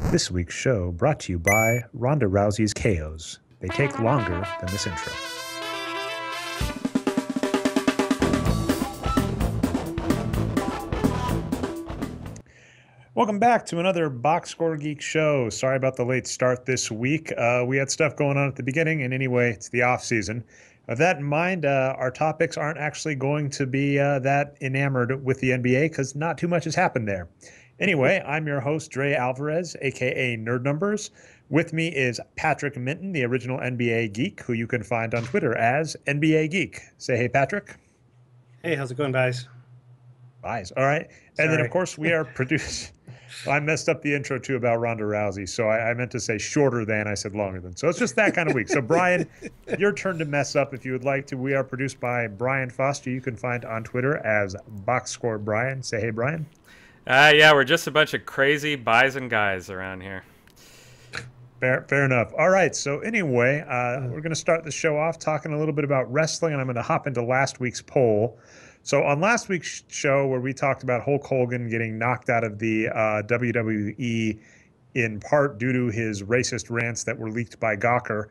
This week's show brought to you by Rhonda Rousey's KOs. They take longer than this intro. Welcome back to another Boxscore Geeks show. Sorry about the late start this week. We had stuff going on at the beginning, and anyway, it's the off season. With that in mind, our topics aren't actually going to be that enamored with the NBA because not too much has happened there. Anyway, I'm your host, Dre Alvarez, aka Nerd Numbers. With me is Patrick Minton, the original NBA geek, who you can find on Twitter as NBA Geek. Say hey, Patrick. Hey, how's it going, guys? Guys, all right. Sorry. And then, of course, we are produced. I messed up the intro, too, about Rhonda Rousey, so I meant to say shorter than, I said longer than. So it's just that kind of week. So, Brian, your turn to mess up if you would like to. We are produced by Brian Foster. You can find on Twitter as Boxscore Brian. Say hey, Brian. Yeah, we're just a bunch of crazy bison guys around here. Fair enough. All right. So anyway, we're going to start the show off talking a little bit about wrestling, and I'm going to hop into last week's poll. So on last week's show where we talked about Hulk Hogan getting knocked out of the WWE in part due to his racist rants that were leaked by Gawker,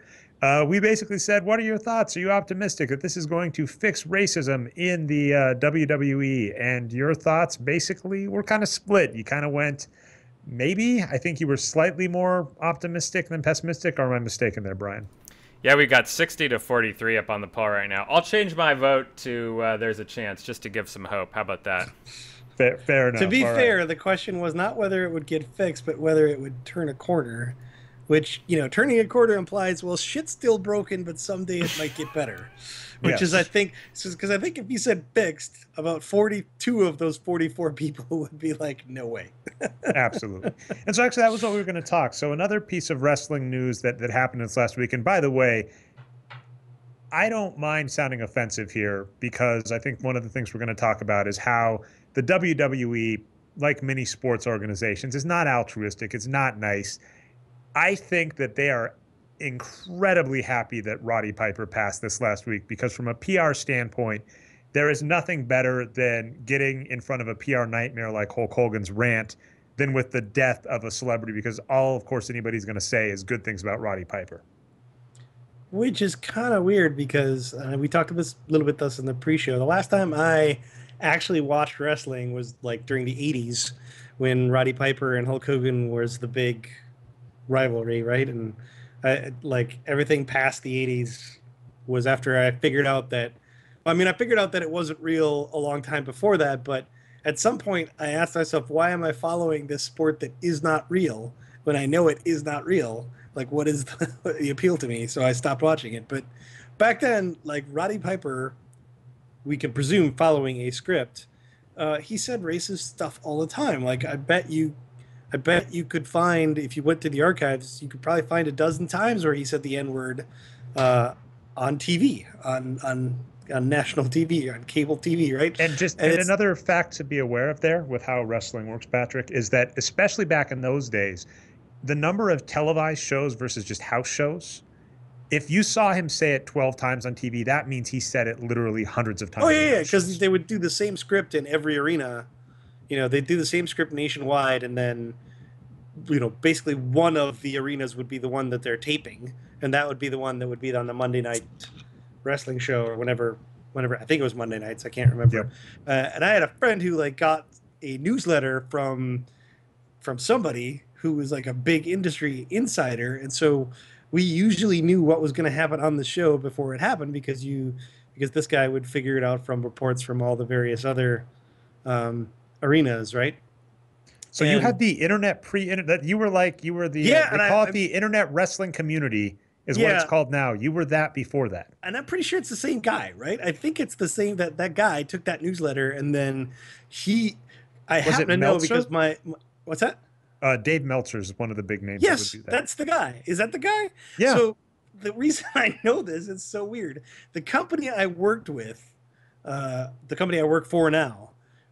we basically said, what are your thoughts? Are you optimistic that this is going to fix racism in the WWE? And your thoughts basically were kind of split. You kind of went, maybe. I think you were slightly more optimistic than pessimistic, or am I mistaken there, Brian? Yeah, we got 60 to 43 up on the poll right now. I'll change my vote to there's a chance, just to give some hope. How about that? Fair enough. To be All fair, right. the question was not whether it would get fixed, but whether it would turn a corner. Which, turning a corner implies, well, shit's still broken, but someday it might get better. Which Yes. is, I think, because I think if you said fixed, about 42 of those 44 people would be like, no way. Absolutely. And so actually that was what we were going to talk. So another piece of wrestling news that happened this last week. And by the way, I don't mind sounding offensive here because I think one of the things we're going to talk about is how the WWE, like many sports organizations, is not altruistic. It's not nice. I think that they are incredibly happy that Roddy Piper passed this last week because from a PR standpoint, there is nothing better than getting in front of a PR nightmare like Hulk Hogan's rant than with the death of a celebrity because all, of course, anybody's going to say is good things about Roddy Piper. Which is kind of weird because we talked about this a little bit thus in the pre-show. The last time I actually watched wrestling was like during the 80s when Roddy Piper and Hulk Hogan was the big rivalry, right? And like everything past the 80s was after I figured out that I figured out that it wasn't real a long time before that, but at some point I asked myself, why am I following this sport that is not real when I know it is not real? Like, what is the appeal to me? So I stopped watching it. But back then, like Roddy Piper, we can presume following a script, he said racist stuff all the time. Like, I bet you could find, if you went to the archives, you could probably find a dozen times where he said the N-word on TV, on national TV, on cable TV, right? And another fact to be aware of there with how wrestling works, Patrick, is that especially back in those days, the number of televised shows versus just house shows, if you saw him say it 12 times on TV, that means he said it literally hundreds of times. Oh, yeah, because they would do the same script in every arena. They'd do the same script nationwide, and then, basically one of the arenas would be the one that they're taping, and that would be the one that would be on the Monday night wrestling show or whenever I think it was Monday nights. I can't remember. Yep. And I had a friend who got a newsletter from somebody who was like a big industry insider, and so we usually knew what was going to happen on the show before it happened because this guy would figure it out from reports from all the various other arenas, right? So you had the internet pre-internet. You were the they call it the internet wrestling community is what it's called now. You were that before that, and I'm pretty sure it's the same guy, right? I think it's the same that guy took that newsletter and then I happen to know because my what's that? Dave Meltzer is one of the big names. Yes, that would do that. That's the guy. Is that the guy? Yeah. So the reason I know this is so weird. The company I worked with, the company I work for now,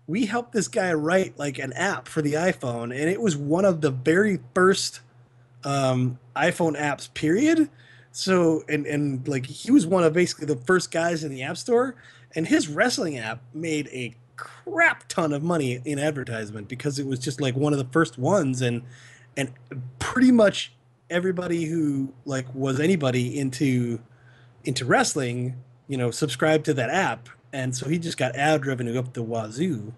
we helped this guy write like an app for the iPhone, and it was one of the very first iPhone apps, period. So, and like he was one of basically the first guys in the App Store, and his wrestling app made a crap ton of money in advertisement because it was just like one of the first ones, and and pretty much everybody who like was anybody into wrestling, subscribed to that app, and so he just got ad revenue up the wazoo.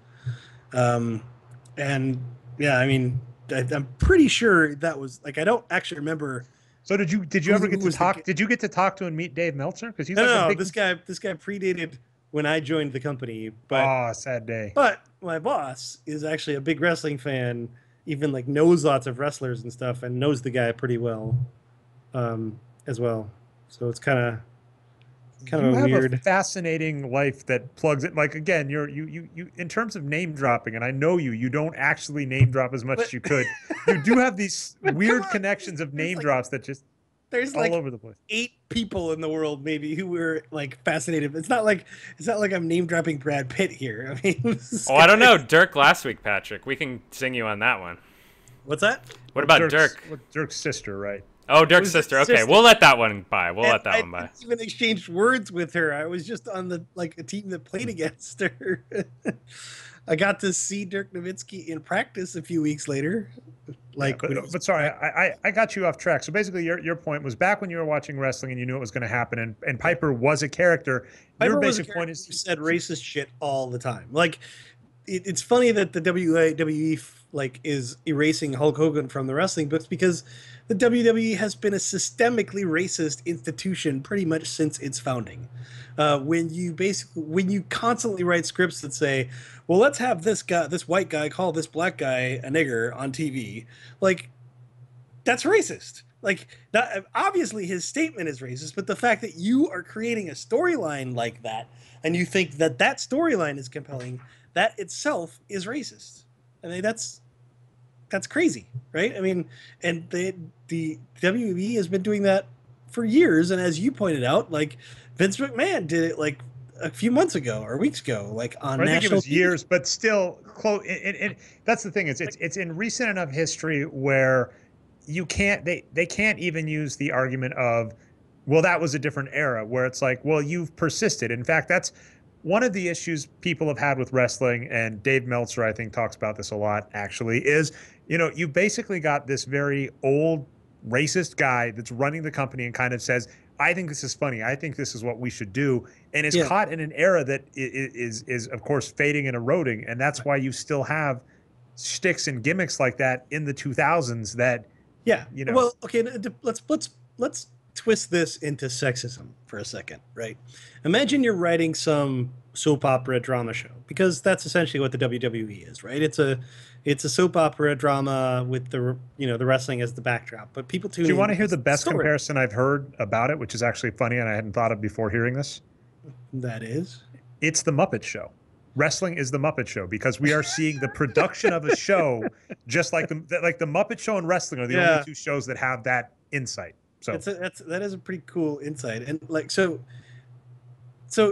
Um, and yeah, I mean, I'm pretty sure that was like I don't actually remember. So did you ever get who to was the talk? Did you get to talk to and meet Dave Meltzer? Because he's No, like no, a no, big. this guy predated when I joined the company, but Oh, sad day. my boss is actually a big wrestling fan, even like knows lots of wrestlers and stuff, and knows the guy pretty well, as well. So it's kind You of a have a weird. fascinating life that plugs it. Like again, you in terms of name dropping, and I know you don't actually name drop as much But as you could. You do have these but come weird on, connections of there's name like drops that just there's all like over the place. 8 people in the world maybe who were like fascinated. It's not like I'm name dropping Brad Pitt here. I mean, Oh, I don't know. Dirk last week, Patrick. We can sing you on that one. What's that? What about Dirk's, Dirk? Dirk's sister, right? Oh, Dirk's Was his sister. Okay, sister. we'll let that one by. We'll And let that I one by. didn't even exchanged words with her. I was just on the like a team that played against her. I got to see Dirk Nowitzki in practice a few weeks later. Like, But sorry, I got you off track. So basically, your point was back when you were watching wrestling and you knew it was going to happen, and Piper was a character. Your Piper was a basic point character who is said racist shit all the time. Like, it's funny that the WWE like is erasing Hulk Hogan from the wrestling books because the WWE has been a systemically racist institution pretty much since its founding. When you constantly write scripts that say, "Well, let's have this white guy call this black guy a nigger on TV," like that's racist. Like that, obviously his statement is racist, but the fact that you are creating a storyline like that and you think that that storyline is compelling, that itself is racist. I mean, that's crazy, right? I mean, and the WWE has been doing that for years, and as you pointed out, like Vince McMahon did it like a few months ago or weeks ago, like on I think it national was years, but still close. That's the thing is it's in recent enough history where you can't they can't even use the argument of, well, that was a different era, where it's like, well, you've persisted. In fact, that's one of the issues people have had with wrestling, and Dave Meltzer, I think, talks about this a lot, actually, is, you basically got this very old racist guy that's running the company and kind of says, I think this is funny. I think this is what we should do. And is caught in an era that is, of course, fading and eroding. And that's why you still have shticks and gimmicks like that in the 2000s that, Well, okay, let's twist this into sexism for a second, right? Imagine you're writing some soap opera drama show, because that's essentially what the WWE is, right? It's a soap opera drama with the wrestling as the backdrop, but people tune in. Do you want to hear the best story. comparison I've heard about it, which is actually funny and I hadn't thought of before hearing this? That is? It's the Muppet Show. Wrestling is the Muppet Show, because we are seeing the production of a show just like the Muppet Show and wrestling are the only two shows that have that insight. So that is a pretty cool insight. And like so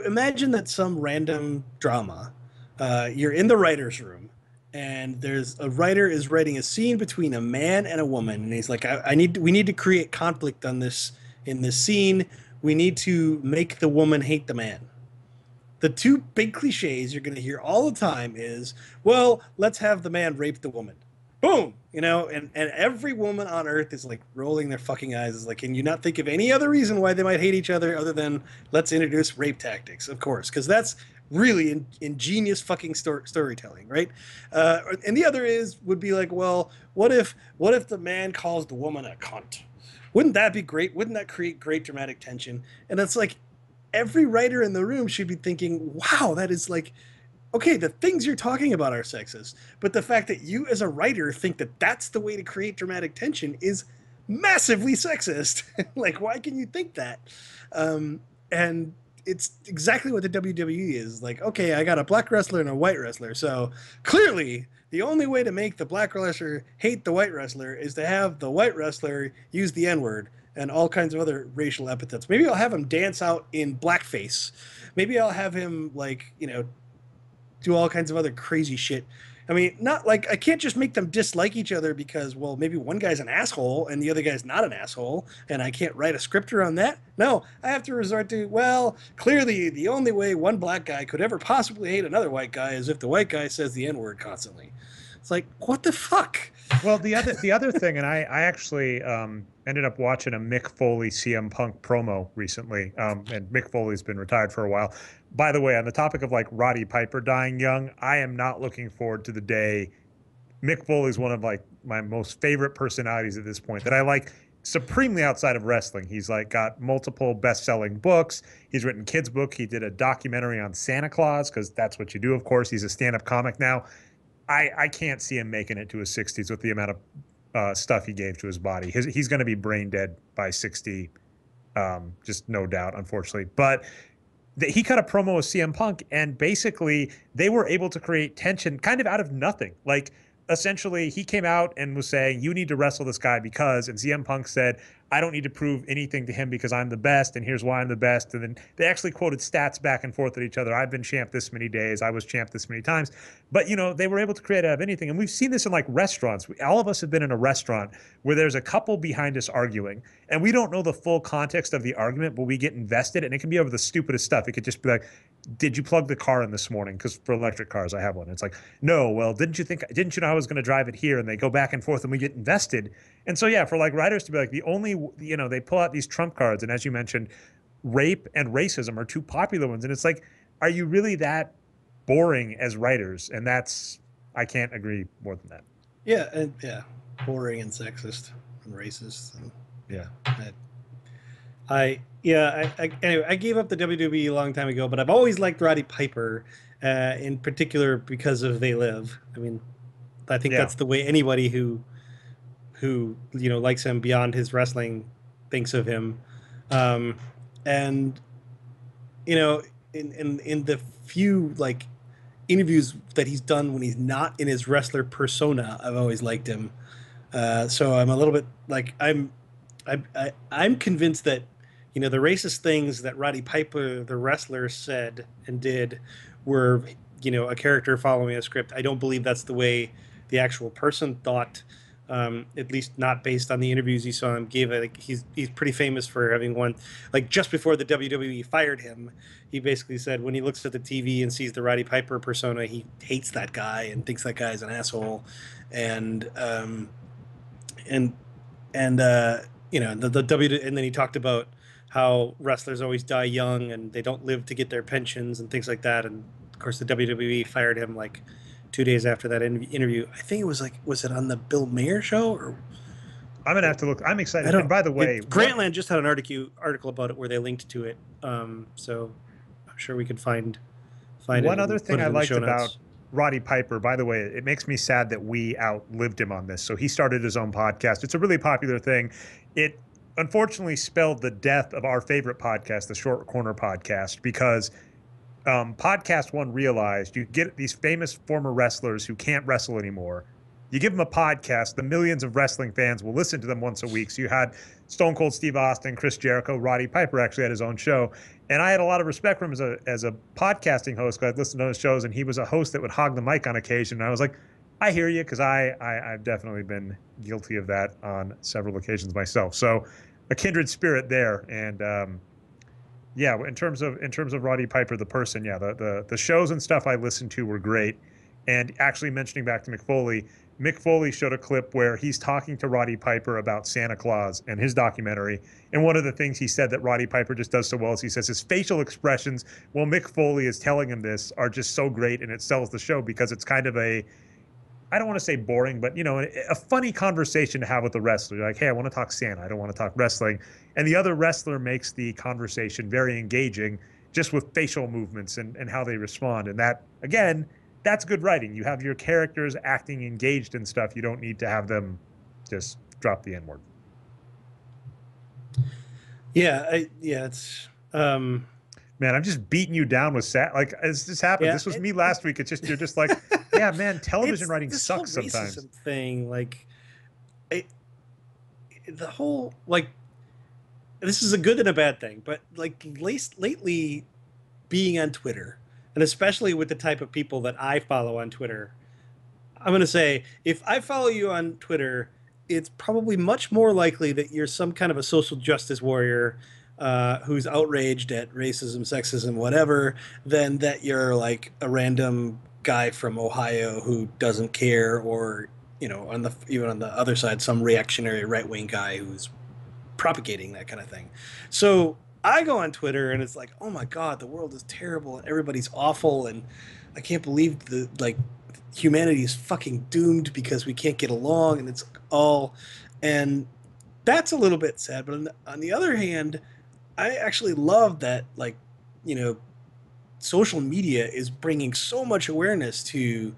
imagine that some random drama, you're in the writer's room and there's a writer is writing a scene between a man and a woman, and he's like, we need to create conflict in this scene. We need to make the woman hate the man. The two big cliches you're going to hear all the time is, well, let's have the man rape the woman. Boom! And every woman on earth is like rolling their fucking eyes. Is like, can you not think of any other reason why they might hate each other other than let's introduce rape tactics? Of course, because that's really ingenious fucking storytelling, right? And the other would be like, well, what if the man calls the woman a cunt? Wouldn't that be great? Wouldn't that create great dramatic tension? And it's like every writer in the room should be thinking, wow, that is like, okay, the things you're talking about are sexist, but the fact that you as a writer think that that's the way to create dramatic tension is massively sexist. Like, why can you think that? And it's exactly what the WWE is. Like, okay, I got a black wrestler and a white wrestler, so clearly the only way to make the black wrestler hate the white wrestler is to have the white wrestler use the N-word and all kinds of other racial epithets. Maybe I'll have him dance out in blackface. Maybe I'll have him, like, do all kinds of other crazy shit. I mean, not like I can't just make them dislike each other because, well, maybe one guy's an asshole and the other guy's not an asshole, and I can't write a script around that. No, I have to resort to, well, clearly the only way one black guy could ever possibly hate another white guy is if the white guy says the N-word constantly. It's like, what the fuck? Well, the other thing, and I actually ended up watching a Mick Foley CM Punk promo recently, and Mick Foley's been retired for a while. By the way, on the topic of like Roddy Piper dying young, I am not looking forward to the day. Mick Foley's one of like my most favorite personalities at this point that I like supremely outside of wrestling. He's like got multiple best-selling books. He's written kids' book. He did a documentary on Santa Claus because that's what you do. Of course, he's a stand-up comic now. I can't see him making it to his 60s with the amount of stuff he gave to his body. He's going to be brain dead by 60, just no doubt, unfortunately. But he cut a promo with CM Punk, and basically they were able to create tension kind of out of nothing. Like, essentially, he came out and was saying, you need to wrestle this guy because, and CM Punk said, I don't need to prove anything to him because I'm the best, and here's why I'm the best. And then they actually quoted stats back and forth at each other. I've been champ this many days. I was champ this many times. But, you know, they were able to create out of anything. And we've seen this in like restaurants. All of us have been in a restaurant where there's a couple behind us arguing, and we don't know the full context of the argument, but we get invested, and it can be over the stupidest stuff. It could just be like, did you plug the car in this morning? Because for electric cars, I have one. It's like, no, well, didn't you know I was going to drive it here? And they go back and forth and we get invested. And so, yeah, for like writers to be like, the only, you know, they pull out these trump cards. And as you mentioned, rape and racism are two popular ones. And it's like, are you really that boring as writers? And that's, I can't agree more than that. Yeah, boring and sexist and racist. And yeah. Anyway, I gave up the WWE a long time ago, but I've always liked Roddy Piper, in particular because of They Live. I mean, I think that's the way anybody who you know likes him beyond his wrestling thinks of him. And you know, in the few like interviews that he's done when he's not in his wrestler persona, I've always liked him. So I'm a little bit like I'm convinced that, you know, the racist things that Roddy Piper, the wrestler, said and did were, you know, a character following a script. I don't believe that's the way the actual person thought, at least not based on the interviews you saw him give. Like he's pretty famous for having one, like just before the WWE fired him, he basically said when he looks at the TV and sees the Roddy Piper persona, he hates that guy and thinks that guy is an asshole. And you know, the W, and then he talked about how wrestlers always die young and they don't live to get their pensions and things like that. And of course, the WWE fired him like 2 days after that interview. I think it was like, was it on the Bill Maher show? Or I'm gonna have to look. I'm excited. And by the way, Grantland just had an article about it where they linked to it. So I'm sure we could find it. One other thing I liked about Roddy Piper, by the way, it makes me sad that we outlived him on this. So he started his own podcast. It's a really popular thing. It unfortunately spelled the death of our favorite podcast, the Short Corner podcast, because Podcast One realized you get these famous former wrestlers who can't wrestle anymore. You give them a podcast, the millions of wrestling fans will listen to them once a week. So you had Stone Cold Steve Austin, Chris Jericho, Roddy Piper actually had his own show. And I had a lot of respect for him as a podcasting host because I'd listened to his shows, and he was a host that would hog the mic on occasion. And I was like, I hear you, because I've definitely been guilty of that on several occasions myself. So a kindred spirit there. And yeah, in terms of Roddy Piper, the person, yeah, the shows and stuff I listened to were great. And actually mentioning back to Mick Foley showed a clip where he's talking to Roddy Piper about Santa Claus and his documentary. And one of the things he said that Roddy Piper just does so well is he says his facial expressions while Mick Foley is telling him this are just so great, and it sells the show because it's kind of a, I don't want to say boring, but, you know, a funny conversation to have with the wrestler. You're like, hey, I want to talk Santa. I don't want to talk wrestling. And the other wrestler makes the conversation very engaging just with facial movements and how they respond. And that, again, that's good writing. You have your characters acting engaged and stuff. You don't need to have them just drop the N-word. Yeah, it's... Man, I'm just beating you down with like as this happened. Yeah, this was me last week. It's just you're just like, yeah, man, television writing sucks sometimes. Thing like, the whole like, this is a good and a bad thing, but like lately, being on Twitter, and especially with the type of people that I follow on Twitter, I'm gonna say if I follow you on Twitter, it's probably much more likely that you're some kind of a social justice warrior. Who's outraged at racism, sexism, whatever, than that you're like a random guy from Ohio who doesn't care, or even on the other side, some reactionary right wing guy who's propagating that kind of thing. So I go on Twitter and it's like, oh my god, the world is terrible and everybody's awful, and I can't believe the humanity is fucking doomed because we can't get along, and it's all, and that's a little bit sad. But on the other hand, I actually love that, you know, social media is bringing so much awareness to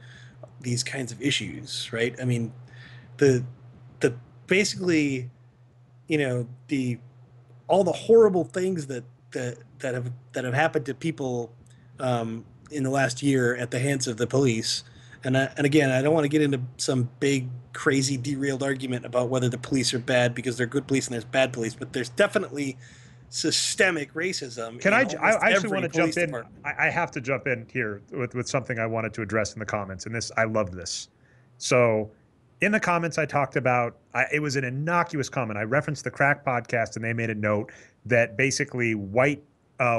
these kinds of issues, right? I mean, the the basically, the all the horrible things that have happened to people in the last year at the hands of the police. And again, I don't want to get into some big, crazy, derailed argument about whether the police are bad because they're good police and there's bad police, but there's definitely systemic racism. Can I actually want to jump in? Department. I have to jump in here with something I wanted to address in the comments, and I loved this. So in the comments, I talked about, it was an innocuous comment. I referenced the Crack podcast, and they made a note that basically white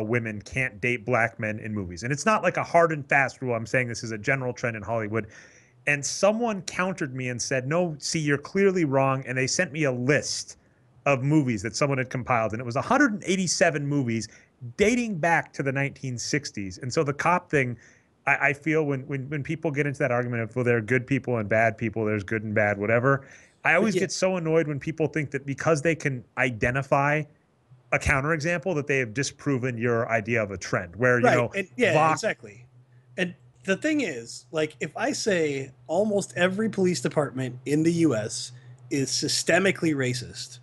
women can't date black men in movies. And it's not like a hard and fast rule. I'm saying this is a general trend in Hollywood. And someone countered me and said, no, see, you're clearly wrong. And they sent me a list of movies that someone had compiled. And it was 187 movies dating back to the 1960s. And so the cop thing, I feel when people get into that argument of, well, there are good people and bad people, there's good and bad, whatever. I always get so annoyed when people think that because they can identify a counterexample that they have disproven your idea of a trend where, exactly. And the thing is, like, if I say almost every police department in the US is systemically racist,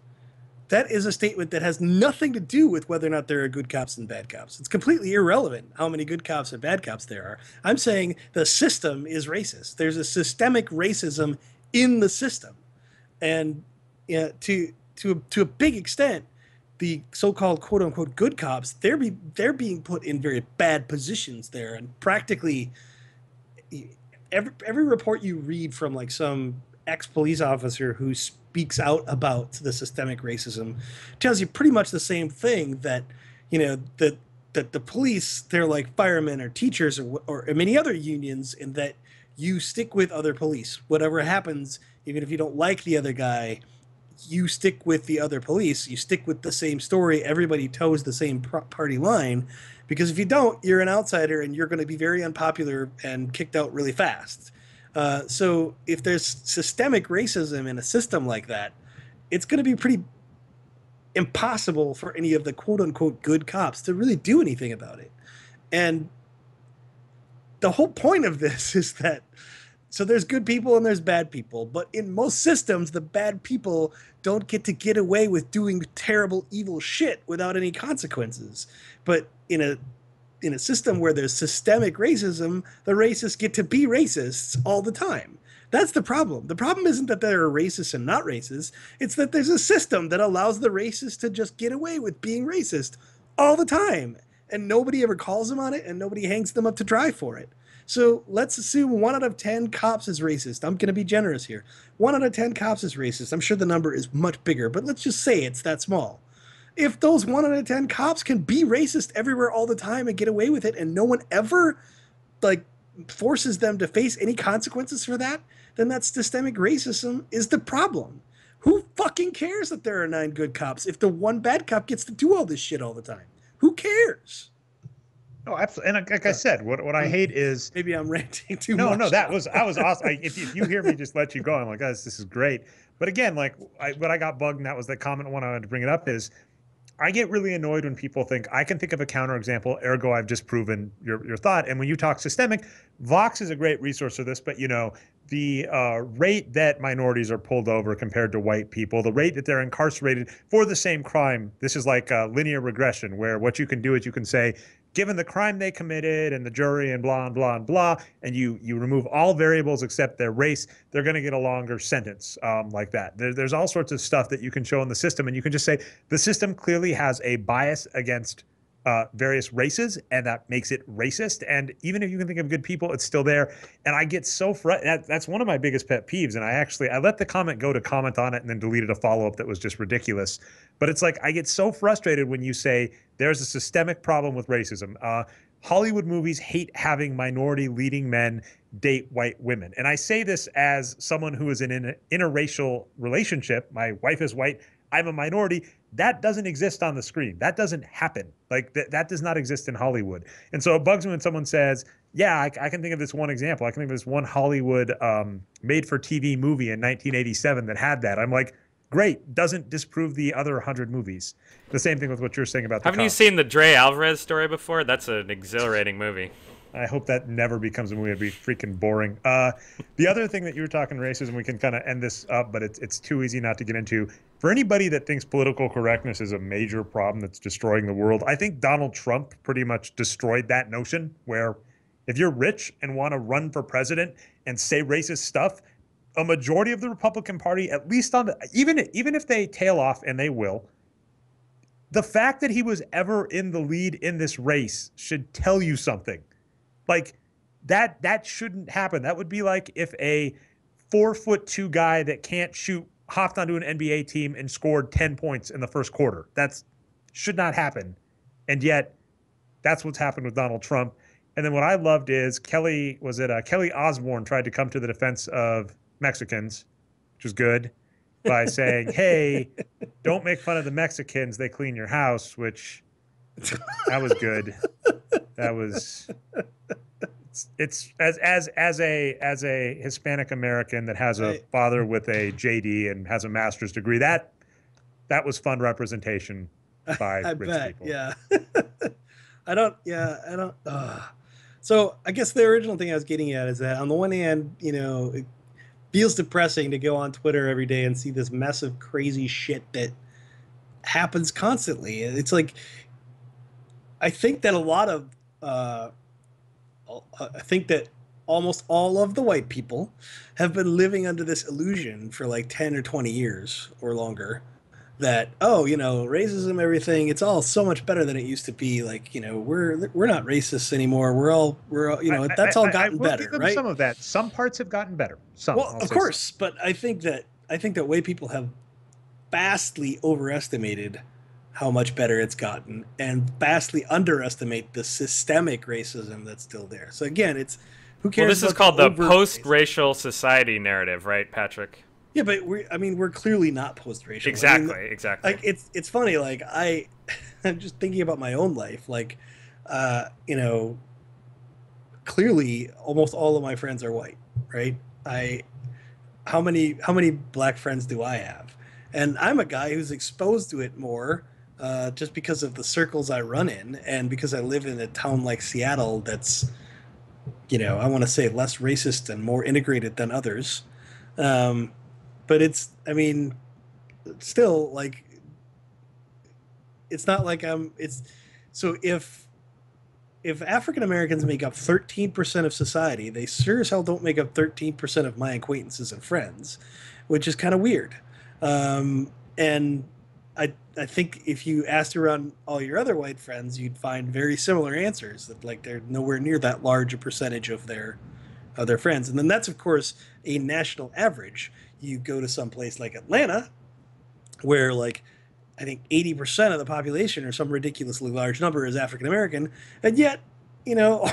that is a statement that has nothing to do with whether or not there are good cops and bad cops. It's completely irrelevant how many good cops and bad cops there are. I'm saying the system is racist. There's a systemic racism in the system. And to a big extent, the so-called quote-unquote good cops, they're being put in very bad positions there. And practically every report you read from like some ex-police officer who speaks out about the systemic racism tells you pretty much the same thing, that that the police, they're like firemen or teachers or many other unions, in that you stick with other police. Whatever happens, even if you don't like the other guy, you stick with the other police. You stick with the same story. Everybody toes the same party line, because if you don't, you're an outsider and you're going to be very unpopular and kicked out really fast. So if there's systemic racism in a system like that, it's going to be pretty impossible for any of the quote-unquote good cops to really do anything about it. And the whole point of this is that, so there's good people and there's bad people, but in most systems, the bad people don't get away with doing terrible, evil shit without any consequences. But in a system where there's systemic racism, the racists get to be racists all the time. That's the problem. The problem isn't that there are racists and not racists. It's that there's a system that allows the racists to just get away with being racist all the time. And nobody ever calls them on it, and nobody hangs them up to dry for it. So let's assume 1 out of 10 cops is racist. I'm going to be generous here. 1 out of 10 cops is racist. I'm sure the number is much bigger, but let's just say it's that small. If those 1 out of 10 cops can be racist everywhere all the time and get away with it, and no one ever forces them to face any consequences for that, then that systemic racism is the problem. Who fucking cares that there are 9 good cops if the 1 bad cop gets to do all this shit all the time? Who cares? Oh, absolutely. And like I said, what I hate is, maybe I'm ranting too much. No, I was awesome. If you hear me just let you go, I'm like, guys, this is great. But again, what I got bugged, and that was the comment when I wanted to bring it up, is I get really annoyed when people think I can think of a counterexample, ergo I've just proven your thought. And when you talk systemic, Vox is a great resource for this, but the rate that minorities are pulled over compared to white people, the rate that they're incarcerated for the same crime, this is like a linear regression, where what you can do is you can say, given the crime they committed and the jury and blah, and blah, and blah, and you remove all variables except their race, they're going to get a longer sentence like that. There's all sorts of stuff that you can show in the system, and you can just say the system clearly has a bias against various races, and that makes it racist. And even if you can think of good people, it's still there. And I get so frustrated. That's one of my biggest pet peeves. And I let the comment go to comment on it and then deleted a follow-up that was just ridiculous. But it's like, I get so frustrated when you say there's a systemic problem with racism. Hollywood movies hate having minority leading men date white women. And I say this as someone who is in an interracial relationship. My wife is white. I'm a minority. That doesn't exist on the screen. That doesn't happen. Like that does not exist in Hollywood. And so it bugs me when someone says, yeah, I can think of this one example. I can think of this one Hollywood made-for-TV movie in 1987 that had that. I'm like, great. Doesn't disprove the other 100 movies. The same thing with what you're saying about the Haven't you seen the Dre Alvarez story before? That's an exhilarating movie. I hope that never becomes a movie. It'd be freaking boring. The other thing that you were talking racism, we can kind of end this up, but it's too easy not to get into. For anybody that thinks political correctness is a major problem that's destroying the world, I think Donald Trump pretty much destroyed that notion where if you're rich and want to run for president and say racist stuff, a majority of the Republican Party, at least on the, even if they tail off, and they will, the fact that he was ever in the lead in this race should tell you something. Like that shouldn't happen. That would be like if a 4'2" guy that can't shoot hopped onto an NBA team and scored 10 points in the first quarter. That should not happen. And yet that's what's happened with Donald Trump. And then what I loved is Kelly Osbourne tried to come to the defense of Mexicans, which was good, by saying, hey, don't make fun of the Mexicans. They clean your house, which that was good. That was it's as a Hispanic American that has a father with a JD and has a master's degree, that was fun representation by rich people. Yeah. I don't. So I guess the original thing I was getting at is that on the one hand, it feels depressing to go on Twitter every day and see this mess of crazy shit that happens constantly. It's like, I think that I think that almost all of the white people have been living under this illusion for like 10 or 20 years or longer that, racism, everything, it's all so much better than it used to be. Like, we're not racists anymore. We're all that's all gotten better, give them right? Some of that. Some parts have gotten better. Well, of course, but I think that white people have vastly overestimated how much better it's gotten and vastly underestimate the systemic racism that's still there. So again, it's who cares? Well, this is called the post-racial society narrative, right, Patrick? Yeah, but we're clearly not post-racial. Exactly. Like it's funny. Like I'm just thinking about my own life. Like, clearly almost all of my friends are white, right? How many black friends do I have? And I'm a guy who's exposed to it more, just because of the circles I run in, and because I live in a town like Seattle that's, I want to say less racist and more integrated than others. But still, like, it's not like so if African Americans make up 13% of society, they sure as hell don't make up 13% of my acquaintances and friends, which is kind of weird. And I think if you asked around all your other white friends, you'd find very similar answers, that like they're nowhere near that large a percentage of their friends. And then that's, of course, a national average. You go to some place like Atlanta, where like I think 80% of the population, or some ridiculously large number, is African American, and yet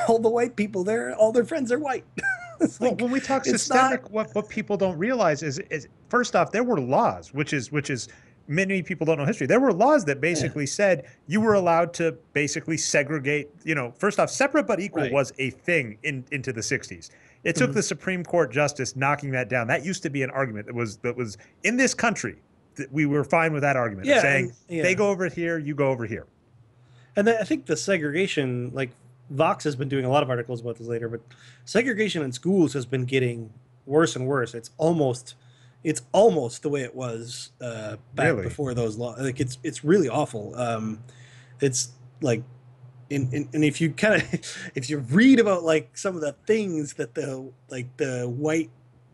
all the white people there, all their friends are white. Well, when we talk systemic, what people don't realize is first off, there were laws, which is many people don't know history. There were laws that basically said you were allowed to basically segregate. First off, separate but equal was a thing into the 60s. It took the Supreme Court justice knocking that down. That used to be an argument that was in this country. That we were fine with that argument, saying they go over here, you go over here. And I think the segregation, like Vox has been doing a lot of articles about this later, but segregation in schools has been getting worse and worse. It's almost the way it was back before those laws. Like it's really awful. It's like, and if you read about like some of the things that the white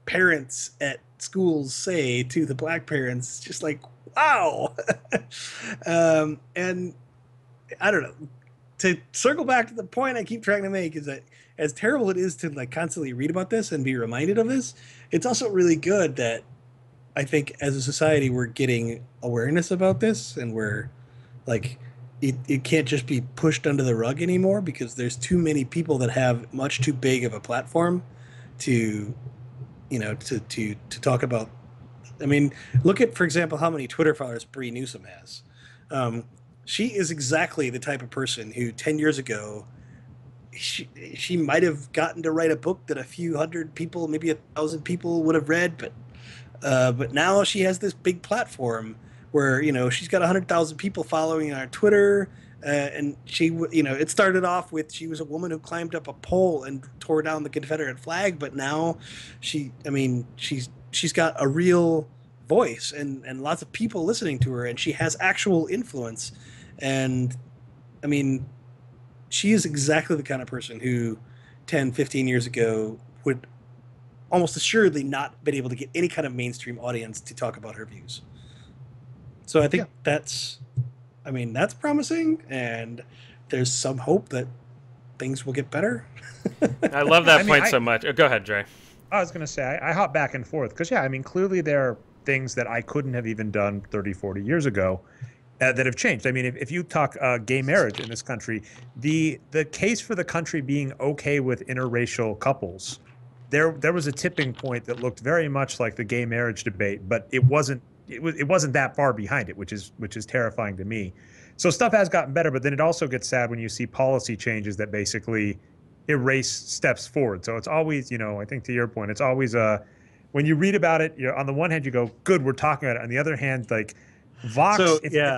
parents at schools say to the black parents, just like, wow. And I don't know, to circle back to the point I keep trying to make, is that as terrible it is to like constantly read about this and be reminded of this, it's also really good that I think as a society we're getting awareness about this, and we're like, it can't just be pushed under the rug anymore because there's too many people that have much too big of a platform to, to talk about. I mean, look at, for example, how many Twitter followers Bree Newsom has. Um, she is exactly the type of person who 10 years ago she might have gotten to write a book that a few hundred people, maybe 1,000 people would have read, but now she has this big platform where she's got 100,000 people following on Twitter, and it started off with she was a woman who climbed up a pole and tore down the Confederate flag, but now she's got a real voice and lots of people listening to her, and she has actual influence, and I mean she is exactly the kind of person who 10, 15 years ago would almost assuredly not been able to get any kind of mainstream audience to talk about her views. So I think that's promising, and there's some hope that things will get better. I love that point so much. Oh, go ahead, Dre. I was going to say, I hop back and forth because, clearly there are things that I couldn't have even done 30, 40 years ago that have changed. I mean, if you talk gay marriage in this country, the case for the country being okay with interracial couples, there was a tipping point that looked very much like the gay marriage debate, but it wasn't that far behind it, which is terrifying to me. So stuff has gotten better, but then it also gets sad when you see policy changes that basically erase steps forward. So it's always, I think to your point, it's always when you read about it, on the one hand you go, good, we're talking about it. On the other hand, like Vox,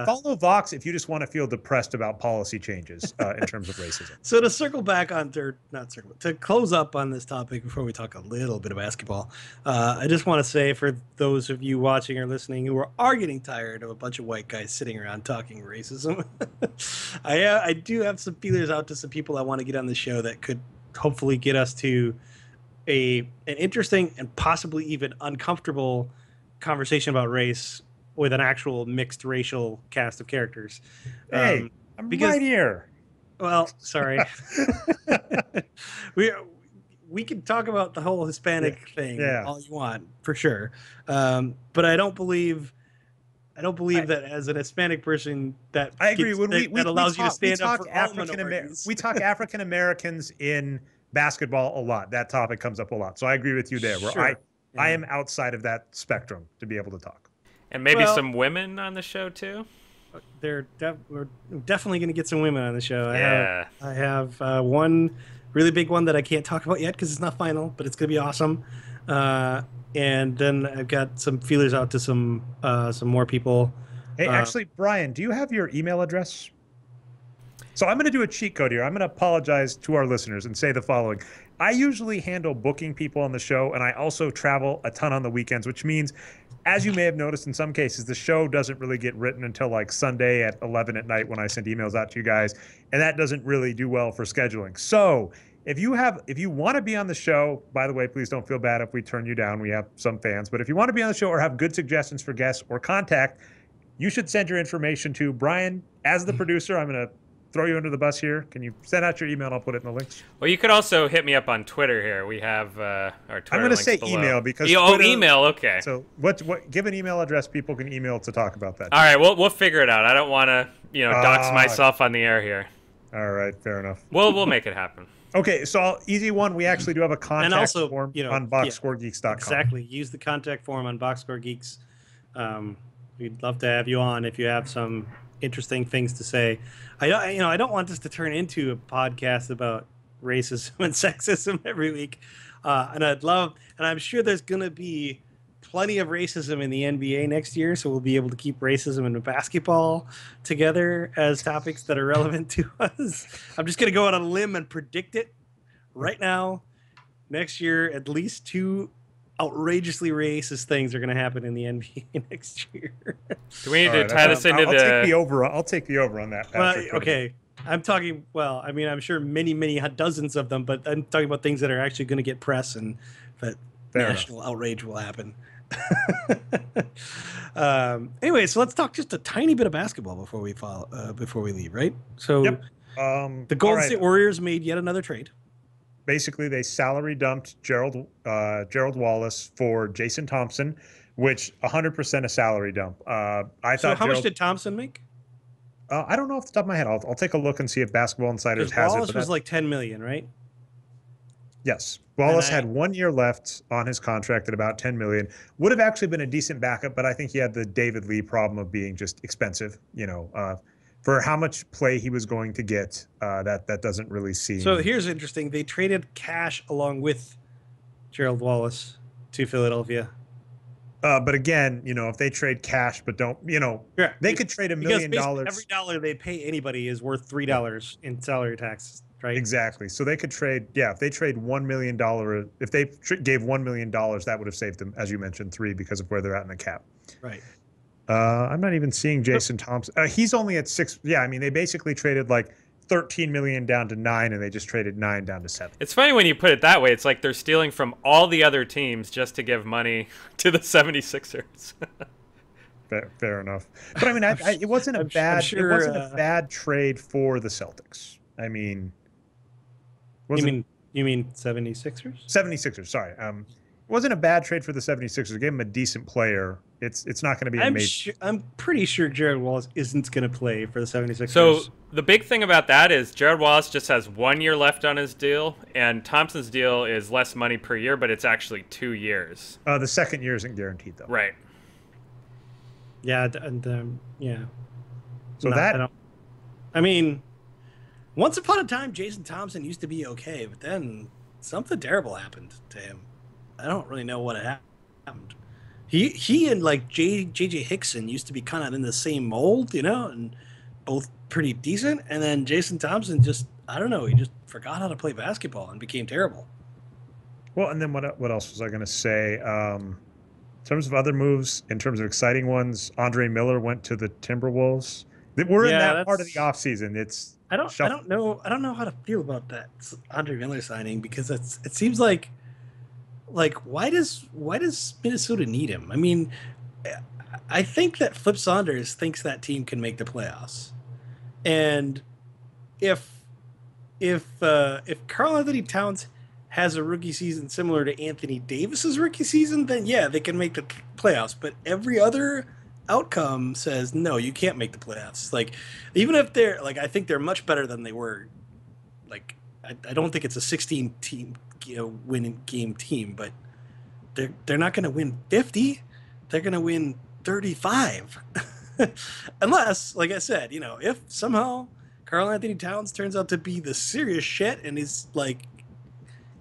follow Vox if you just want to feel depressed about policy changes in terms of racism. So to circle back to close up on this topic before we talk a little bit of basketball, I just want to say for those of you watching or listening who are getting tired of a bunch of white guys sitting around talking racism, I do have some feelers out to some people I want to get on the show that could hopefully get us to an interesting and possibly even uncomfortable conversation about race with an actual mixed racial cast of characters. Hey, I'm right here. Well, sorry. we can talk about the whole Hispanic thing all you want, for sure. But I don't believe that as an Hispanic person that I agree. That allows you to stand up for African Americans. We talk African Americans in basketball a lot. That topic comes up a lot. So I agree with you there. Where I am outside of that spectrum to be able to talk. And maybe some women on the show too. We're definitely going to get some women on the show. Yeah. I have one really big one that I can't talk about yet because it's not final, but it's going to be awesome. And then I've got some feelers out to some more people. Hey, actually, Brian, do you have your email address? So I'm going to do a cheat code here. I'm going to apologize to our listeners and say the following. I usually handle booking people on the show, and I also travel a ton on the weekends, which means, as you may have noticed in some cases, the show doesn't really get written until like Sunday at 11 at night when I send emails out to you guys, and that doesn't really do well for scheduling. So if you want to be on the show, by the way, please don't feel bad if we turn you down. We have some fans, but if you want to be on the show or have good suggestions for guests or contact, you should send your information to Brian. As the producer, I'm going to throw you under the bus here. Can you send out your email and I'll put it in the links? Well, you could also hit me up on Twitter here. We have our Twitter I'm going to say below. email because Twitter, email, okay. So what give an email address people can email to talk about that. All right, we'll figure it out. I don't want to, dox myself on the air here. All right, fair enough. We'll make it happen. Okay, so easy one. We actually do have a contact form on boxscoregeeks.com. Exactly. Use the contact form on Boxscore Geeks. We'd love to have you on if you have some interesting things to say. I don't want this to turn into a podcast about racism and sexism every week. And I'm sure there's going to be plenty of racism in the NBA next year, so we'll be able to keep racism and basketball together as topics that are relevant to us. I'm just going to go out on a limb and predict it right now. Next year, at least 2 outrageously racist things are going to happen in the NBA next year. Do we need to tie this into I'll take the over. I'll take the over on that, Patrick. Okay. I'm talking, I'm sure many dozens of them, but I'm talking about things that are actually going to get press and that national outrage will happen. Anyway, so let's talk just a tiny bit of basketball before we leave, right? So the Golden State Warriors made yet another trade. Basically, they salary dumped Gerald Wallace for Jason Thompson, which 100% a salary dump. How much did Thompson make? I don't know off the top of my head. I'll take a look and see if Basketball Insiders Because has it. Wallace But was like 10 million, right? yes, And Wallace had 1 year left on his contract at about 10 million. Would have actually been a decent backup, but I think he had the David Lee problem of being just expensive. For how much play he was going to get, that doesn't really seem. So here's interesting. They traded Cash along with Gerald Wallace to Philadelphia. But again, if they trade Cash but don't, Yeah, they could trade $1 because million. basically every dollar they pay anybody is worth $3 in salary taxes, right? Exactly. So they could trade, if they trade $1 million, if they gave $1 million, that would have saved them, as you mentioned, 3 because of where they're at in the cap. Right. I'm not even seeing Jason Thompson. He's only at 6. Yeah, I mean, they basically traded like 13 million down to 9, and they just traded 9 down to 7. It's funny when you put it that way. It's like they're stealing from all the other teams just to give money to the 76ers. Fair enough. But I mean, it wasn't a bad. It wasn't a bad trade for the Celtics. I mean, you mean 76ers? 76ers. Sorry. Wasn't a bad trade for the 76ers. Gave him a decent player. It's not going to be amazing. I'm pretty sure Jared Wallace isn't going to play for the 76ers. So the big thing about that is Jared Wallace just has 1 year left on his deal, and Thompson's deal is less money per year, but it's actually 2 years. The second year isn't guaranteed, though. Right. Yeah, and yeah. So I mean, once upon a time, Jason Thompson used to be okay, but then something terrible happened to him. I don't really know what happened. He and like J.J. Hickson used to be kind of in the same mold, and both pretty decent. And then Jason Thompson I don't know, he just forgot how to play basketball and became terrible. Well, and then what else was I going to say? In terms of other moves, in terms of exciting ones, Andre Miller went to the Timberwolves. We're in that part of the offseason. I don't know how to feel about that Andre Miller signing, because it seems like why does Minnesota need him? I mean, I think that Flip Saunders thinks that team can make the playoffs, and if Karl Anthony Towns has a rookie season similar to Anthony Davis's rookie season, then yeah, they can make the playoffs. But every other outcome says no, you can't make the playoffs. Like, even if they're like, I think they're much better than they were. Like, I don't think it's a 16 team winning game team, but they're not going to win 50. They're going to win 35, unless, like I said, if somehow Karl Anthony Towns turns out to be the serious shit and is like,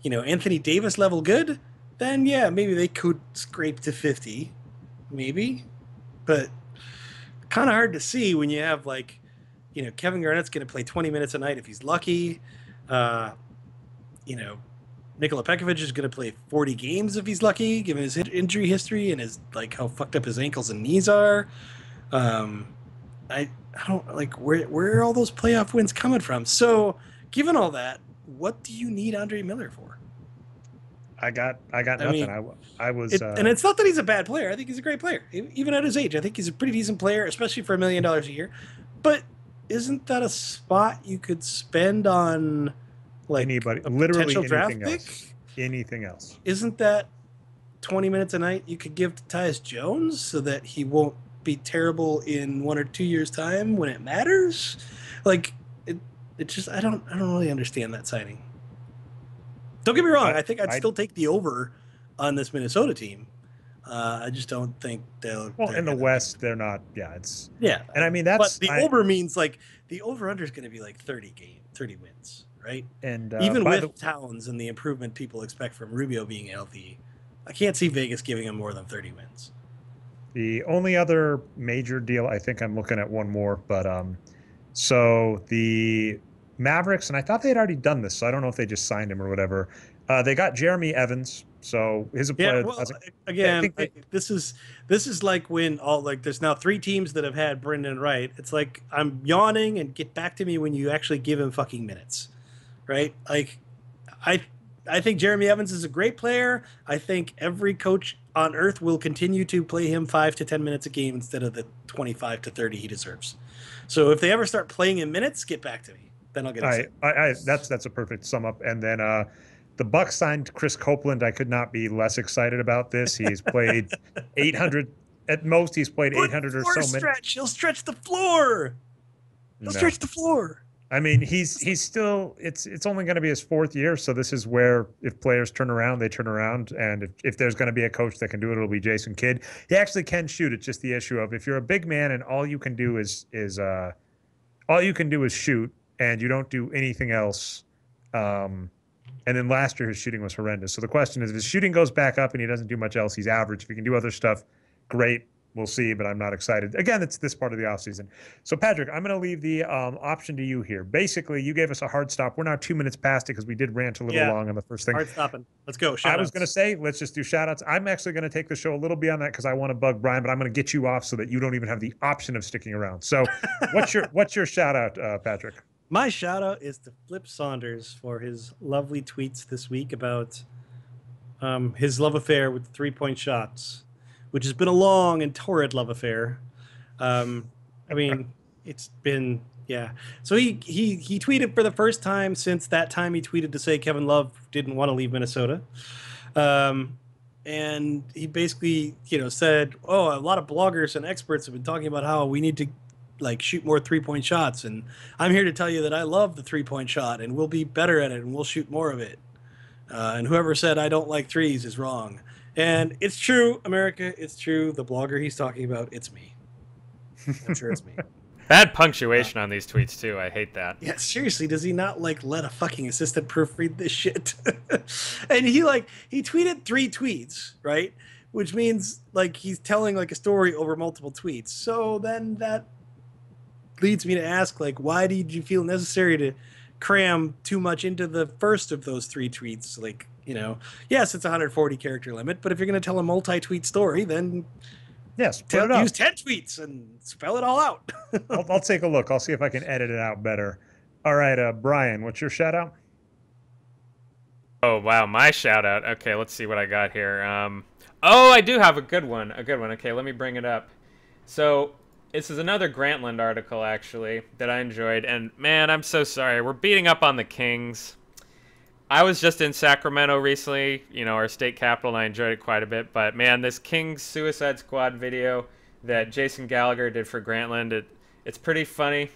Anthony Davis level good, then yeah, maybe they could scrape to 50, maybe. But kind of hard to see when you have like, Kevin Garnett's going to play 20 minutes a night if he's lucky. Nikola Pekovic is going to play 40 games if he's lucky, given his injury history and his like how fucked up his ankles and knees are. I don't like where are all those playoff wins coming from. So, given all that, what do you need Andre Miller for? I got nothing. I was, and it's not that he's a bad player. I think he's a great player, even at his age. I think he's a pretty decent player, especially for $1 million a year. But isn't that a spot you could spend on? Like anybody, literally anything else. Anything else. Isn't that 20 minutes a night you could give to Tyus Jones so that he won't be terrible in 1 or 2 years' time when it matters? Like, it just I don't really understand that signing. Don't get me wrong. I think I'd still take the over on this Minnesota team. I just don't think they'll. Well, in the West, they're not. Yeah, yeah. And I mean but the over means like the over under is going to be like 30 wins. Right, and even with Towns and the improvement people expect from Rubio being healthy, I can't see Vegas giving him more than 30 wins. The only other major deal, I think I'm looking at one more, but so the Mavericks, and I thought they had already done this, so I don't know if they just signed him or whatever. They got Jeremy Evans, so his a player. Well, again, this is like when there's now 3 teams that have had Brendan Wright. It's like, I'm yawning and get back to me when you actually give him fucking minutes. Right? Like, I think Jeremy Evans is a great player. I think every coach on earth will continue to play him 5 to 10 minutes a game instead of the 25 to 30 he deserves. So if they ever start playing him minutes, get back to me. Then I'll get it. That's a perfect sum up. And then the Bucks signed Chris Copeland. I could not be less excited about this. He's played 800 at most. He's played 800 or so minutes. He'll stretch the floor. He'll No. stretch the floor. I mean, he's still it's only going to be his fourth year, so this is where if players turn around, they turn around, and if there's going to be a coach that can do it, it'll be Jason Kidd. He actually can shoot. It's just the issue of if you're a big man and all you can do is shoot and you don't do anything else. And then last year his shooting was horrendous. So the question is, if his shooting goes back up and he doesn't do much else, he's average. If he can do other stuff, great. We'll see, but I'm not excited. Again, it's this part of the offseason. So, Patrick, I'm going to leave the option to you here. Basically, you gave us a hard stop. We're now 2 minutes past it because we did rant a little long on the first thing. Hard stopping. Let's go. I was going to say, let's just do shout-outs. I'm actually going to take the show a little beyond that because I want to bug Brian, but I'm going to get you off so that you don't even have the option of sticking around. So what's your shout-out, Patrick? My shout-out is to Flip Saunders for his lovely tweets this week about his love affair with three-point shots, which has been a long and torrid love affair. I mean, it's been, yeah. So he tweeted for the first time since that time he tweeted to say Kevin Love didn't want to leave Minnesota. And he basically, said, oh, a lot of bloggers and experts have been talking about how we need to shoot more three-point shots. And I'm here to tell you that I love the three-point shot and we'll be better at it and we'll shoot more of it. And whoever said I don't like threes is wrong. And it's true, America. It's true. The blogger he's talking about, it's me. I'm sure it's me. Bad punctuation on these tweets, too. I hate that. Yeah, seriously, does he not let a fucking assistant proofread this shit? And he tweeted 3 tweets, right? Which means he's telling a story over multiple tweets. So then that leads me to ask, why did you feel necessary to cram too much into the first of those 3 tweets? Yes, it's a 140 character limit, but if you're going to tell a multi-tweet story, then yes, use 10 tweets and spell it all out. I'll take a look. I'll see if I can edit it out better. All right, Brian, what's your shout out? Oh, wow, my shout out. Okay, let's see what I got here. I do have a good one. Okay, let me bring it up. So this is another Grantland article, actually, that I enjoyed. And, man, I'm so sorry. We're beating up on the Kings. I was just in Sacramento recently, our state capital, and I enjoyed it quite a bit. But, man, this Kings Suicide Squad video that Jason Gallagher did for Grantland, it's pretty funny.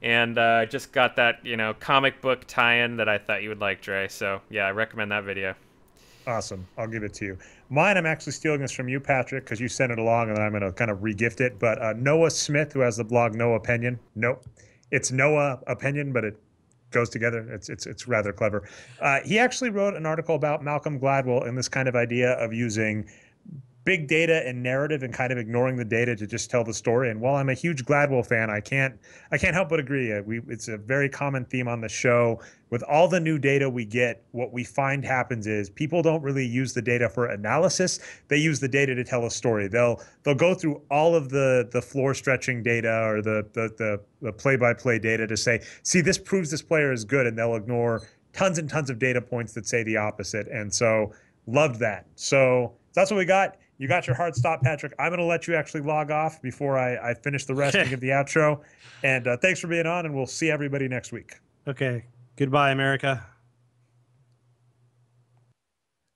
And just got that, comic book tie-in that I thought you would like, Dre. So, yeah, I recommend that video. Awesome. I'll give it to you. Mine, I'm actually stealing this from you, Patrick, because you sent it along, and I'm going to kind of re-gift it. But Noah Smith, who has the blog No Opinion. Nope. It's Noah Opinion, but it goes together. It's rather clever. He actually wrote an article about Malcolm Gladwell and this kind of idea of using big data and narrative and kind of ignoring the data to just tell the story. And while I'm a huge Gladwell fan, I can't help but agree. It's a very common theme on the show. With all the new data we get, what we find happens is people don't really use the data for analysis. They use the data to tell a story. They'll go through all of the floor stretching data or the play-by-play data to say, see, this proves this player is good, and they'll ignore tons and tons of data points that say the opposite. And so loved that. So that's what we got. You got your hard stop, Patrick. I'm going to let you actually log off before I finish the rest and give the outro. And thanks for being on, and we'll see everybody next week. Okay. Goodbye, America.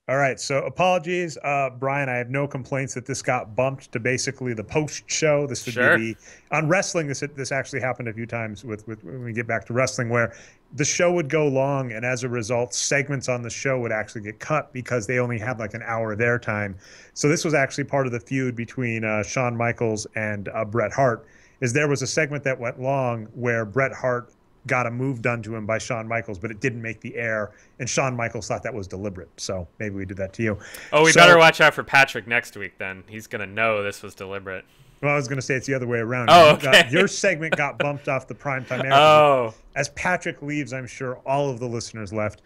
All right. So apologies, Brian. I have no complaints that this got bumped to basically the post show. This would be on wrestling. This actually happened a few times with when we get back to wrestling, where the show would go long, and as a result, segments on the show would actually get cut because they only had an hour of their time. So this was actually part of the feud between Shawn Michaels and Bret Hart. Is there was a segment that went long where Bret Hart got a move done to him by Shawn Michaels, but it didn't make the air, and Shawn Michaels thought that was deliberate. So maybe we did that to you. Oh, we better watch out for Patrick next week then. He's going to know this was deliberate. Well, I was going to say it's the other way around. Oh, okay. Your segment got bumped off the primetime air. Oh. As Patrick leaves, I'm sure all of the listeners left.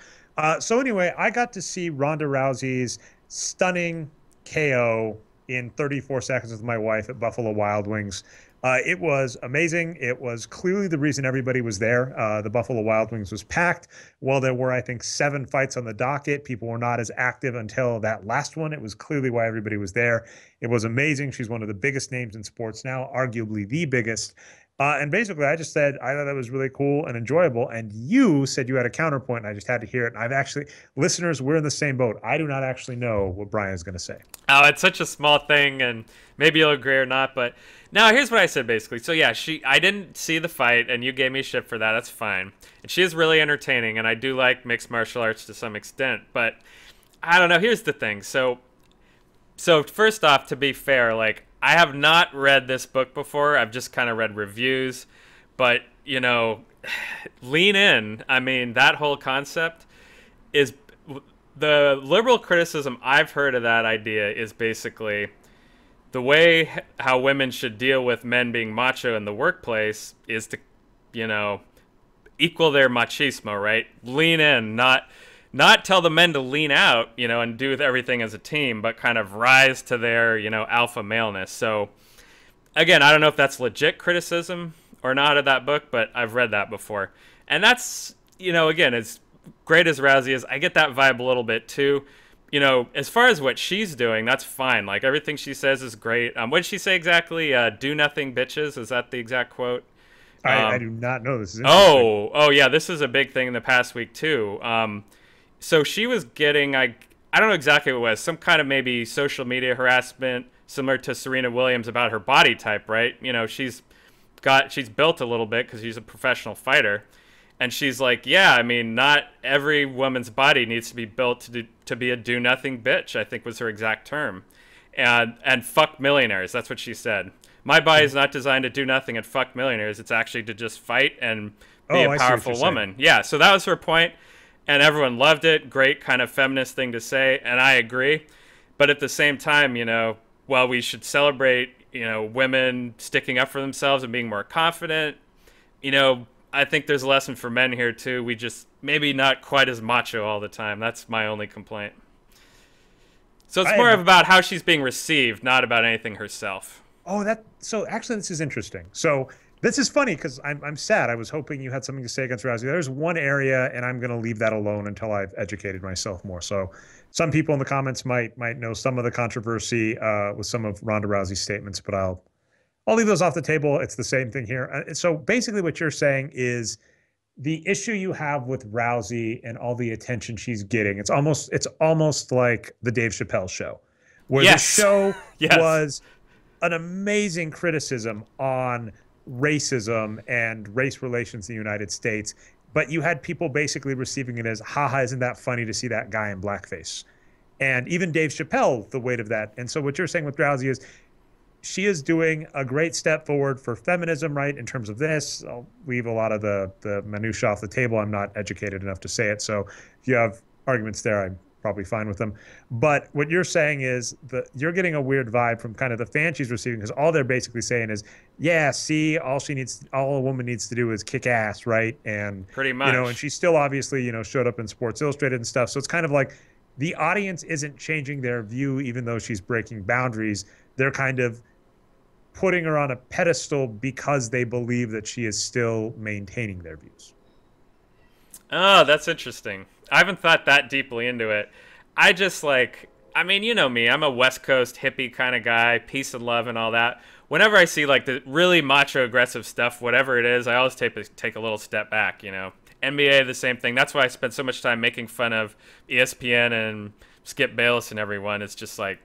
So anyway, I got to see Rhonda Rousey's stunning KO in 34 seconds with my wife at Buffalo Wild Wings. It was amazing. It was clearly the reason everybody was there. The Buffalo Wild Wings was packed. Well, there were, I think, 7 fights on the docket. People were not as active until that last one. It was clearly why everybody was there. It was amazing. She's one of the biggest names in sports now, arguably the biggest. And basically, I just said I thought that was really cool and enjoyable. And you said you had a counterpoint, and I just had to hear it. And I've actually, listeners, we're in the same boat. I do not actually know what Brian is going to say. Oh, it's such a small thing, and maybe you'll agree or not. But now here's what I said basically. So yeah, I didn't see the fight, and you gave me shit for that. That's fine. And she is really entertaining, and I do like mixed martial arts to some extent. But I don't know. Here's the thing. So first off, to be fair, like, I have not read this book before. I've just kind of read reviews. But, lean in. I mean, that whole concept is the liberal criticism I've heard of that idea is basically the way how women should deal with men being macho in the workplace is to, equal their machismo, right? Lean in, not tell the men to lean out, and do everything as a team, but kind of rise to their, alpha maleness. So, again, I don't know if that's legit criticism or not of that book, but I've read that before. And that's, again, as great as Rousey is, I get that vibe a little bit too. As far as what she's doing, that's fine. Like, everything she says is great. What did she say exactly? Do nothing, bitches. Is that the exact quote? I do not know. This is interesting. Oh, yeah. This is a big thing in the past week too. So she was getting, I don't know exactly what it was, some kind of maybe social media harassment similar to Serena Williams about her body type, right? She's built a little bit because she's a professional fighter. And she's like, yeah, I mean, not every woman's body needs to be built to be a do-nothing bitch, I think was her exact term. And fuck millionaires, that's what she said. My body is not designed to do nothing and fuck millionaires. It's actually to just fight and be a powerful woman. Yeah, so that was her point. And everyone loved it. Great kind of feminist thing to say. And I agree. But at the same time, while we should celebrate, women sticking up for themselves and being more confident, I think there's a lesson for men here too. We just maybe not quite as macho all the time. That's my only complaint. So it's more about how she's being received, not about anything herself. So actually this is interesting. So this is funny because I'm sad. I was hoping you had something to say against Rousey. There's one area, and I'm going to leave that alone until I've educated myself more. So some people in the comments might know some of the controversy with some of Rhonda Rousey's statements, but I'll leave those off the table. It's the same thing here. So basically what you're saying is the issue you have with Rousey and all the attention she's getting, it's almost like the Dave Chappelle show, where the show was an amazing criticism on racism and race relations in the United States, but you had people basically receiving it as, haha, isn't that funny to see that guy in blackface? And even Dave Chappelle, the weight of that. And so what you're saying with Rousey is she is doing a great step forward for feminism, right, in terms of this. I'll leave a lot of the minutiae off the table. I'm not educated enough to say it. So if you have arguments there, I'm probably fine with them. But what you're saying is that you're getting a weird vibe from kind of the fans she's receiving, because all they're basically saying is, yeah, see, all a woman needs to do is kick ass, right? And pretty much, and she still obviously, showed up in Sports Illustrated and stuff. So it's kind of like the audience isn't changing their view, even though she's breaking boundaries. They're kind of putting her on a pedestal because they believe that she is still maintaining their views. Oh, that's interesting. I haven't thought that deeply into it. I just you know me, I'm a West Coast hippie kind of guy, peace and love and all that. Whenever I see like the really macho aggressive stuff, whatever it is, I always take a little step back, NBA, the same thing. That's why I spend so much time making fun of ESPN and Skip Bayless and everyone. It's just like,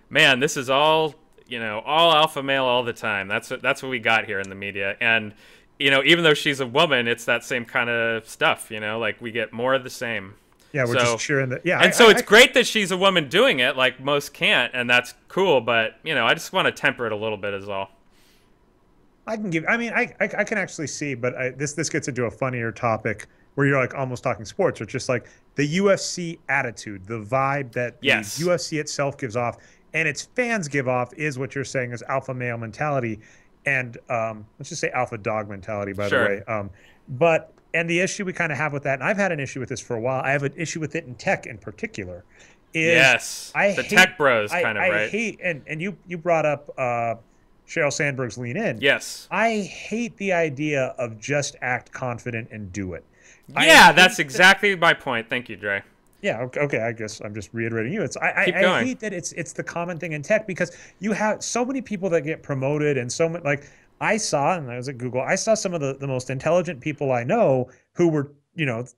man, this is all, all alpha male all the time. That's what we got here in the media. And even though she's a woman, it's that same kind of stuff, like we get more of the same. Yeah, we're just cheering that. Yeah. And it's great that she's a woman doing it, like most can't, and that's cool, but, I just want to temper it a little bit is all. I can actually see, but this gets into a funnier topic where you're like almost talking sports, or it's just like the UFC attitude, the vibe that the UFC itself gives off and its fans give off is what you're saying is alpha male mentality. And let's just say alpha dog mentality, by the way. And the issue we kind of have with that, and I've had an issue with this for a while. I have an issue with it in tech in particular. The tech bros kind of, right? I hate, and you brought up Sheryl Sandberg's Lean In. Yes. I hate the idea of just act confident and do it. Yeah, that's exactly my point. Thank you, Dre. Yeah, okay, I guess I'm just reiterating you. I hate that it's the common thing in tech, because you have so many people that get promoted and so many, like I saw, and I was at Google, I saw some of the most intelligent people I know who were,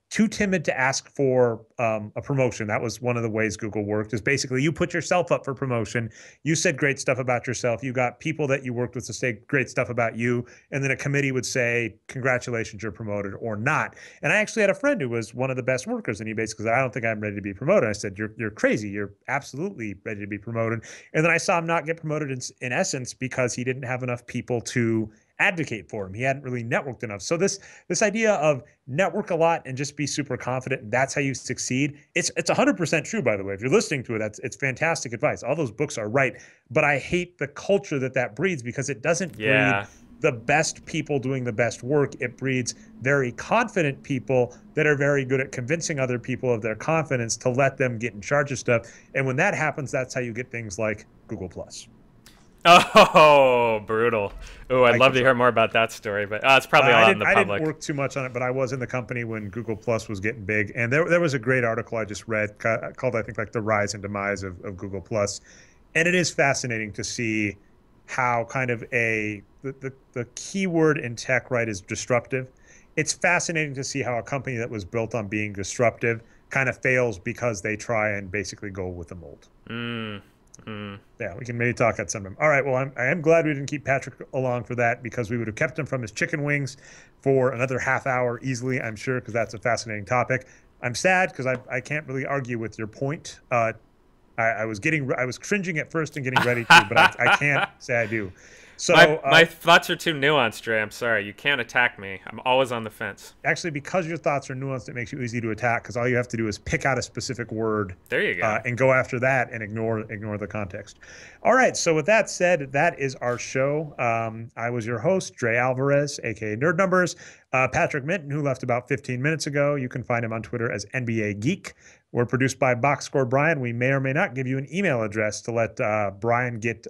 too timid to ask for a promotion. That was one of the ways Google worked, is basically you put yourself up for promotion. You said great stuff about yourself. You got people that you worked with to say great stuff about you. And then a committee would say, congratulations, you're promoted or not. And I actually had a friend who was one of the best workers. And he basically said, I don't think I'm ready to be promoted. I said, you're crazy. You're absolutely ready to be promoted. And then I saw him not get promoted in essence because he didn't have enough people to advocate for him. He hadn't really networked enough. So this idea of network a lot and just be super confident, that's how you succeed. It's 100% true, by the way. If you're listening to it, it's fantastic advice. All those books are right, but I hate the culture that breeds, because it doesn't breed the best people doing the best work. It breeds very confident people that are very good at convincing other people of their confidence to let them get in charge of stuff. And when that happens, that's how you get things like Google Plus. Oh, brutal. Oh, I'd love to hear more about that story, but it's probably all out in the public. I didn't work too much on it, but I was in the company when Google Plus was getting big. And there was a great article I just read called, I think, like The Rise and Demise of Google Plus. And it is fascinating to see how kind of the keyword in tech, right, is disruptive. It's fascinating to see how a company that was built on being disruptive kind of fails because they try and basically go with the mold. Yeah, we can maybe talk at some time. All right, well, I am glad we didn't keep Patrick along for that, because we would have kept him from his chicken wings for another half hour easily, I'm sure, because that's a fascinating topic. I'm sad because I can't really argue with your point. I was cringing at first and getting ready to, but I can't say I do. So my thoughts are too nuanced, Dre. I'm sorry. You can't attack me. I'm always on the fence. Actually, because your thoughts are nuanced, it makes you easy to attack, because all you have to do is pick out a specific word. There you go. And go after that and ignore the context. All right. So with that said, that is our show. I was your host, Dre Alvarez, aka Nerd Numbers. Patrick Minton, who left about 15 minutes ago. You can find him on Twitter as NBA Geek. We're produced by Boxscore Brian. We may or may not give you an email address to let Brian get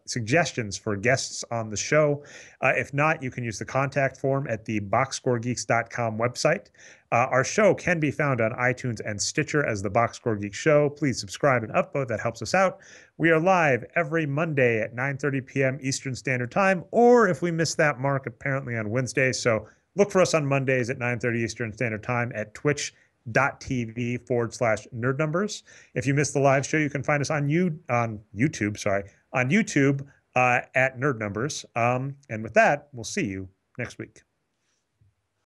suggestions for guests on the show. If not, you can use the contact form at the boxscoregeeks.com website. Our show can be found on iTunes and Stitcher as the Boxscore Geeks Show. Please subscribe and upvote. That helps us out. We are live every Monday at 9:30 p.m. Eastern Standard Time, or if we miss that mark, apparently on Wednesday. So look for us on Mondays at 9:30 Eastern Standard Time at twitch.tv/nerd numbers. If you missed the live show, you can find us on YouTube at Nerd Numbers. And with that, we'll see you next week.